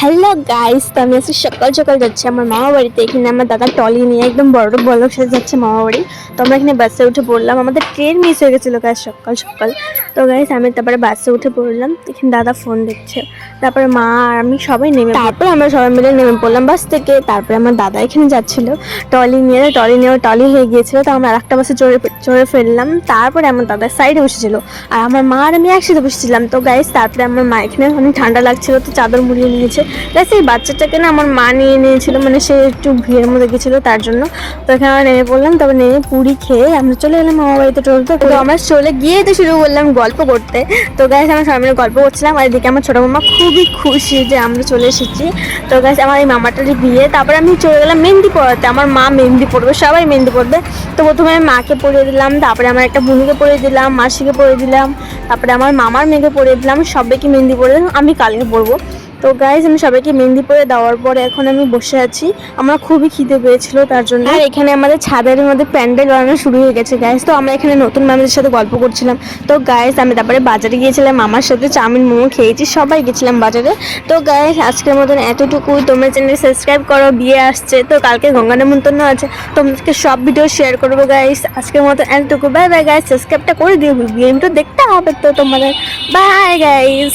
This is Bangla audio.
হ্যালো গাইস, তো আমি আজকে সকাল সকাল যাচ্ছি আমার মামা বাড়িতে। এখানে আমার দাদা টলি নিয়ে একদম বড় বড়লোক সাথে যাচ্ছে মামা বাড়ি। তো আমরা এখানে বাসে উঠে পড়লাম, আমাদের ট্রেন মিস হয়ে গেছিলো গাইস সকাল সকাল। তো গাইস আমি তারপরে বাসে উঠে পড়লাম, এখানে দাদা ফোন দেখছে। তারপরে মা আর আমি সবাই তারপরে আমরা সবাই মিলে নেমে পড়লাম বাস থেকে। তারপরে আমার দাদা এখানে যাচ্ছিলো টলি নিয়ে টলি হয়ে গিয়েছিলো। তো আমরা আরেকটা বাসে চড়ে ফেললাম। তারপরে আমার দাদা সাইডে বসেছিল আর আমার মা আর আমি একসাথে বসেছিলাম। তো গাইস তারপরে আমার মা এখানে অনেক ঠান্ডা লাগছিল, তো চাদর মুড়িয়ে নিয়েছে। গাইস এই বাচ্চাটাকে না আমার মা নিয়ে নিয়েছিল, মানে সে একটু ভিড়ের মধ্যে গেছিলো তার জন্য। তো এখানে আমরা নেমে পড়লাম, তারপর নেমে পুরি খেয়ে আমরা চলে এলাম মামা বাড়িতে চলতে। তো আমরা চলে গিয়ে তো শুরু করলাম গল্প করতে। তো গাইস আমরা সবাই মিলে গল্প করছিলাম, আর এদিকে আমার ছোটো মামা খুবই খুশি যে আমরা চলে এসেছি। তো গাইস আমার এই মামাটারই বিয়ে। তারপরে আমি চলে গেলাম মেহেন্দি পড়াতে, আমার মা মেহেন্দি পড়বে, সবাই মেহেন্দি পড়বে। তো প্রথমে আমি মাকে পরিয়ে দিলাম, তারপরে আমার একটা বোনকে পরিয়ে দিলাম, মাসিকে পরিয়ে দিলাম, তারপরে আমার মামার মেয়েকে পরিয়ে দিলাম, সবাইকে মেহেন্দি পরে দিলাম। আমি কালকে পরবো। তো গাইজ আমি সবাইকে মেহেন্দি পরে দেওয়ার পরে এখন আমি বসে আছি, আমার খুবই খিদে পেয়েছিল তার জন্য। আর এখানে আমাদের ছাদের মধ্যে প্যান্ডেল বানানো শুরু হয়ে গেছে গাইজ। তো আমরা এখানে নতুন মানুষের সাথে গল্প করছিলাম। তো গাইজ আমি তারপরে বাজারে গিয়েছিলাম, মামার সাথে চাউমিন মোমো খেয়েছি, সবাই গেছিলাম বাজারে। তো গাইজ আজকের মতন এতটুকু। তোমরা চ্যানেল সাবস্ক্রাইব করো, বিয়ে আসছে তো, কালকে গঙ্গা নেমন্তন্ন আছে, তোমাদেরকে সব ভিডিও শেয়ার করবো গাইজ। আজকের মতন এতটুকু, বাই বাই গাইজ। সাবস্ক্রাইবটা করে দিও, বিয়ে ভিডিও দেখতে হবে তো তোমাদের। By guys.